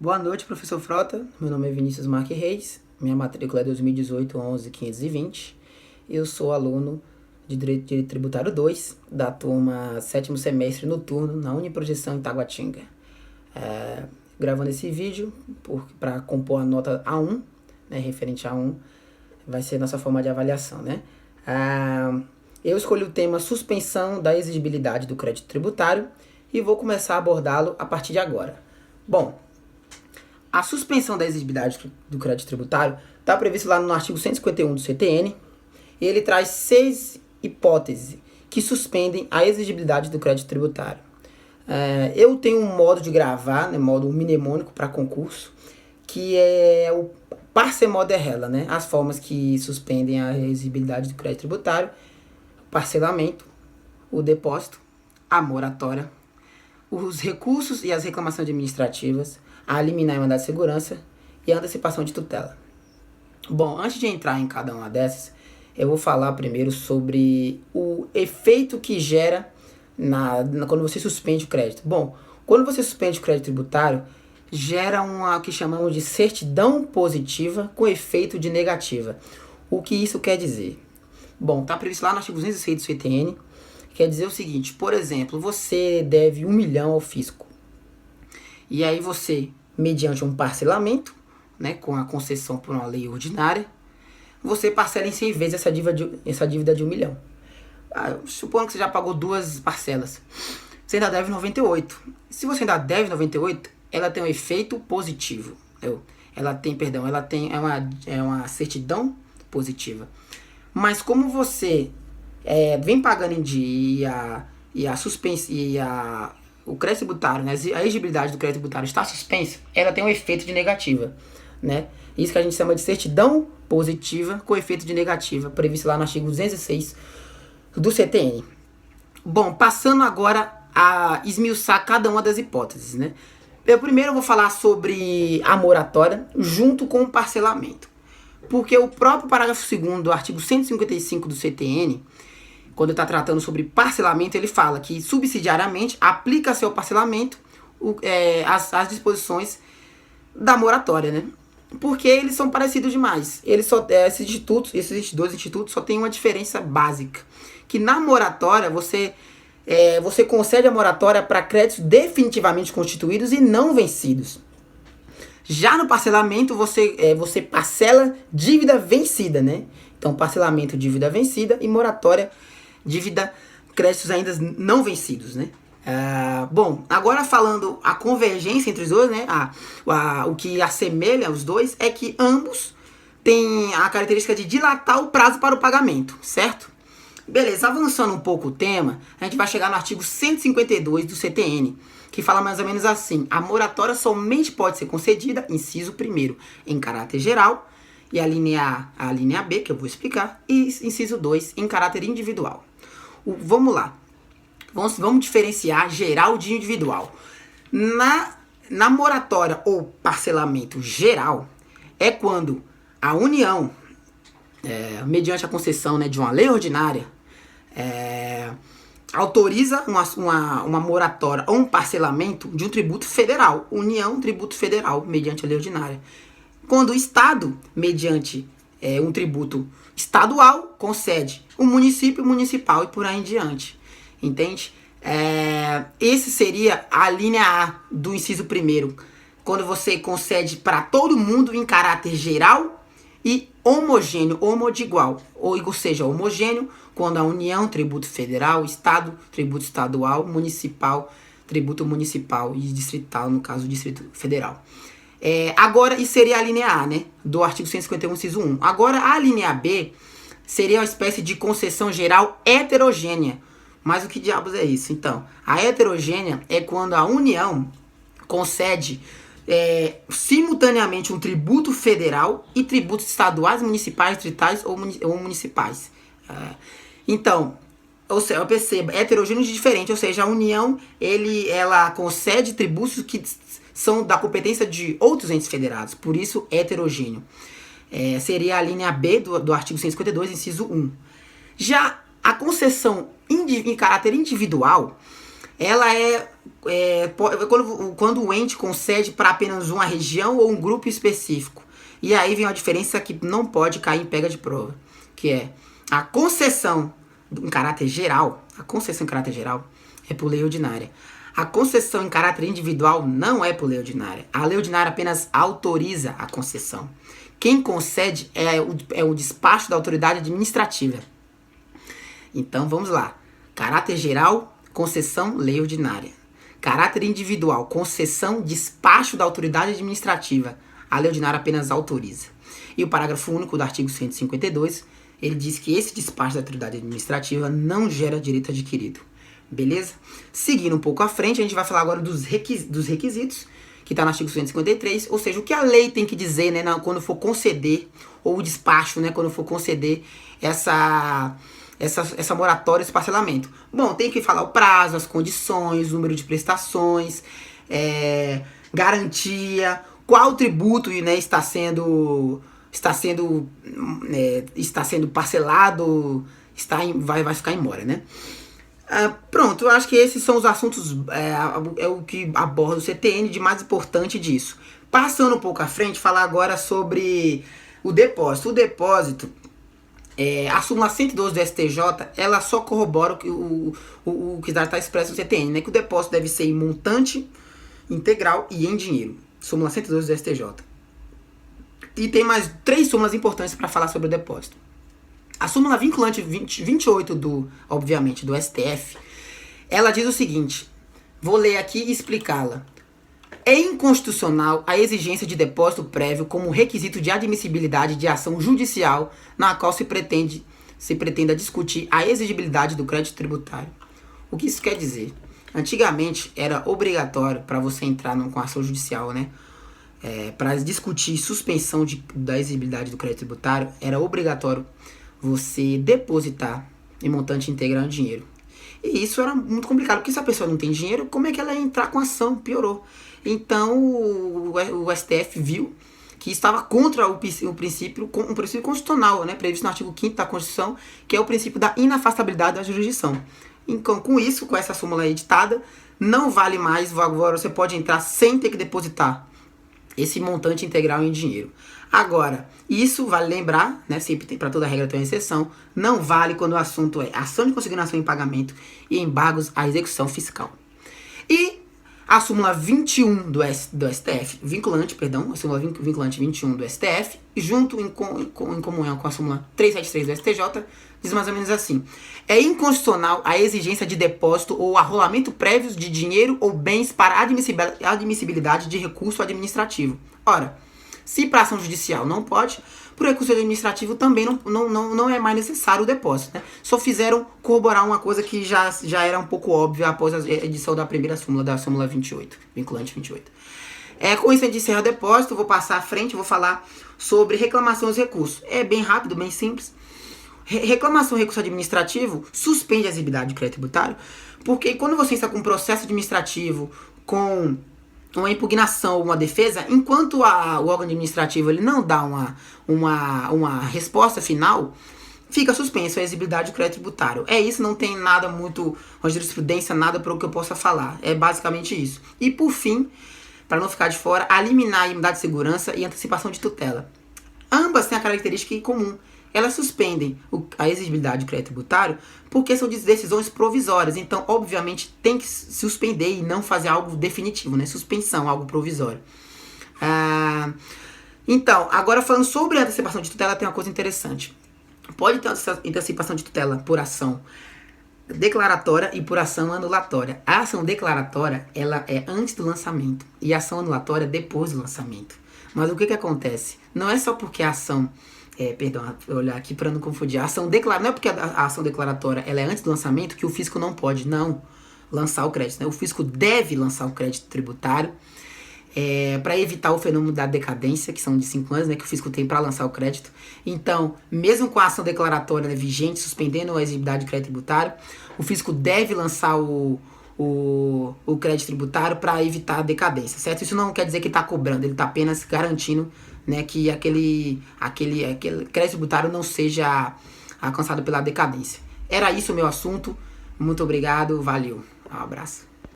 Boa noite, professor Frota. Meu nome é Vinícius Marques Reis. Minha matrícula é 2018 11 520. Eu sou aluno de Direito Tributário 2, da turma 7º semestre noturno, na Uniprojeção em Taguatinga. Gravando esse vídeo para compor a nota A1, né, referente a A1, vai ser nossa forma de avaliação, né? Eu escolhi o tema suspensão da exigibilidade do crédito tributário e vou começar a abordá-lo a partir de agora. Bom, a suspensão da exigibilidade do crédito tributário está previsto lá no artigo 151 do CTN. E ele traz 6 hipóteses que suspendem a exigibilidade do crédito tributário. Eu tenho um modo de gravar, né, modo mnemônico para concurso, que é o parcemode rela, né? As formas que suspendem a exigibilidade do crédito tributário: o parcelamento, o depósito, a moratória, os recursos e as reclamações administrativas, a liminar e mandado de segurança e a antecipação de tutela. Bom, antes de entrar em cada uma dessas, eu vou falar primeiro sobre o efeito que gera quando você suspende o crédito. Bom, quando você suspende o crédito tributário, gera uma que chamamos de certidão positiva com efeito de negativa. O que isso quer dizer? Bom, está previsto lá no artigo 206 do CTN. Quer dizer o seguinte: por exemplo, você deve 1 milhão ao fisco. E aí você, mediante um parcelamento, né, com a concessão por uma lei ordinária, você parcela em 100 vezes essa dívida de 1 milhão. Supondo que você já pagou 2 parcelas. Você ainda deve 98. Se você ainda deve 98, ela tem um efeito positivo. Ela tem uma certidão positiva. Mas como você vem pagando em dia e o crédito tributário, né, a exigibilidade do crédito tributário está suspensa, ela tem um efeito de negativa, né? Isso que a gente chama de certidão positiva com efeito de negativa, previsto lá no artigo 206 do CTN. Bom, passando agora a esmiuçar cada uma das hipóteses, né? Primeiro eu vou falar sobre a moratória junto com o parcelamento. Porque o próprio parágrafo 2º do artigo 155 do CTN, quando está tratando sobre parcelamento, ele fala que subsidiariamente aplica-se ao parcelamento as disposições da moratória, né? Porque eles são parecidos demais. Esses dois institutos só têm uma diferença básica, que na moratória você concede a moratória para créditos definitivamente constituídos e não vencidos. Já no parcelamento, você parcela dívida vencida, né? Então, parcelamento, dívida vencida, e moratória, dívida, créditos ainda não vencidos, né? Bom, agora falando a convergência entre os dois, né? O que assemelha os dois é que ambos têm a característica de dilatar o prazo para o pagamento, certo? Beleza, avançando um pouco o tema, a gente vai chegar no artigo 152 do CTN, que fala mais ou menos assim: a moratória somente pode ser concedida, inciso 1º, em caráter geral, e a linha B, que eu vou explicar, e inciso 2, em caráter individual. Vamos lá. Vamos diferenciar geral de individual. Na moratória ou parcelamento geral, é quando a União, mediante a concessão, né, de uma lei ordinária, autoriza uma moratória ou um parcelamento de um tributo federal. União, tributo federal, mediante a lei ordinária. Quando o Estado, mediante um tributo estadual, concede o município municipal e por aí em diante. Entende? Esse seria a linha A do inciso 1º, quando você concede para todo mundo em caráter geral e homogêneo, homodigual, ou seja, homogêneo quando a União, tributo federal, Estado, tributo estadual, municipal, tributo municipal e distrital, no caso, Distrito Federal. Agora, isso seria a linha A, né, do artigo 151, inciso 1. Agora, a linha B seria uma espécie de concessão geral heterogênea. Mas o que diabos é isso? Então, a heterogênea é quando a União concede simultaneamente um tributo federal e tributos estaduais, municipais, distritais ou municipais. Então, ou seja, eu percebo, heterogêneo de diferente, ou seja, a União ela concede tributos que são da competência de outros entes federados, por isso heterogêneo. Seria a linha B do artigo 152, inciso 1. Já a concessão em caráter individual ela quando o ente concede para apenas uma região ou um grupo específico. E aí vem uma diferença que não pode cair em pega de prova, que é a concessão em caráter geral. A concessão em caráter geral é por lei ordinária. A concessão em caráter individual não é por lei ordinária. A lei ordinária apenas autoriza a concessão. Quem concede é o despacho da autoridade administrativa. Então vamos lá. Caráter geral, concessão, lei ordinária. Caráter individual, concessão, despacho da autoridade administrativa. A lei ordinária apenas autoriza. E o parágrafo único do artigo 152, ele diz que esse despacho da autoridade administrativa não gera direito adquirido. Beleza? Seguindo um pouco à frente, a gente vai falar agora dos requisitos, que está no artigo 153, ou seja, o que a lei tem que dizer, né, quando for conceder, ou o despacho, né, quando for conceder essa moratória, esse parcelamento. Bom, tem que falar o prazo, as condições, o número de prestações, garantia, qual tributo, né, está sendo parcelado, vai ficar em mora, né? Pronto, eu acho que esses são os assuntos, o que aborda o CTN de mais importante disso. Passando um pouco à frente, falar agora sobre o depósito. O depósito, a súmula 112 do STJ, ela só corrobora o que está expresso no CTN, né? Que o depósito deve ser em montante, integral e em dinheiro. Súmula 112 do STJ. E tem mais 3 súmulas importantes para falar sobre o depósito. A súmula vinculante 28 obviamente, do STF, ela diz o seguinte, vou ler aqui e explicá-la. É inconstitucional a exigência de depósito prévio como requisito de admissibilidade de ação judicial na qual se pretenda discutir a exigibilidade do crédito tributário. O que isso quer dizer? Antigamente era obrigatório para você entrar com ação judicial, né? Para discutir suspensão da exigibilidade do crédito tributário, era obrigatório você depositar em montante integral em dinheiro. E isso era muito complicado, porque se a pessoa não tem dinheiro, como é que ela ia entrar com ação? Piorou. Então o STF viu que estava contra um princípio constitucional, né, previsto no artigo 5º da Constituição, que é o princípio da inafastabilidade da jurisdição. Então, com essa súmula editada, não vale mais, agora você pode entrar sem ter que depositar esse montante integral em dinheiro. Agora, isso vale lembrar, né, sempre para toda regra tem uma exceção, não vale quando o assunto é ação de consignação em pagamento e embargos à execução fiscal. E a súmula 21 do STF, a súmula vinculante 21 do STF, junto em comunhão com a súmula 373 do STJ, diz mais ou menos assim: é inconstitucional a exigência de depósito ou arrolamento prévios de dinheiro ou bens para admissibilidade de recurso administrativo. Ora, se para ação judicial não pode, para o recurso administrativo também não é mais necessário o depósito, né? Só fizeram corroborar uma coisa que já era um pouco óbvia após a edição da primeira súmula, da súmula 28, vinculante 28. Com isso a gente encerra o depósito, vou passar à frente, vou falar sobre reclamação dos recursos. É bem rápido, bem simples. Reclamação do recurso administrativo suspende a exigibilidade do crédito tributário, porque quando você está com um processo administrativo, com uma impugnação ou uma defesa, enquanto o órgão administrativo ele não dá uma resposta final, fica suspenso a exigibilidade do crédito tributário. É isso, não tem nada muito, uma jurisprudência, nada para o que eu possa falar. É basicamente isso. E por fim, para não ficar de fora, a liminar a imunidade de segurança e antecipação de tutela. Ambas têm a característica em comum. Elas suspendem a exigibilidade do crédito tributário porque são decisões provisórias. Então, obviamente, tem que suspender e não fazer algo definitivo, né? Suspensão, algo provisório. Então, agora falando sobre a antecipação de tutela, tem uma coisa interessante. Pode ter antecipação de tutela por ação declaratória e por ação anulatória. A ação declaratória, ela é antes do lançamento e a ação anulatória depois do lançamento. Mas o que acontece? Não é só porque a ação... vou olhar aqui para não confundir. A ação não é porque a ação declaratória ela é antes do lançamento que o fisco não pode lançar o crédito, né? O fisco deve lançar o crédito tributário para evitar o fenômeno da decadência, que são de 5 anos, né, que o fisco tem para lançar o crédito. Então, mesmo com a ação declaratória, né, vigente, suspendendo a exigibilidade do crédito tributário, o fisco deve lançar o crédito tributário para evitar a decadência, certo? Isso não quer dizer que está cobrando, ele está apenas garantindo, né, que aquele crédito tributário não seja alcançado pela decadência. Era isso o meu assunto. Muito obrigado, valeu. Um abraço.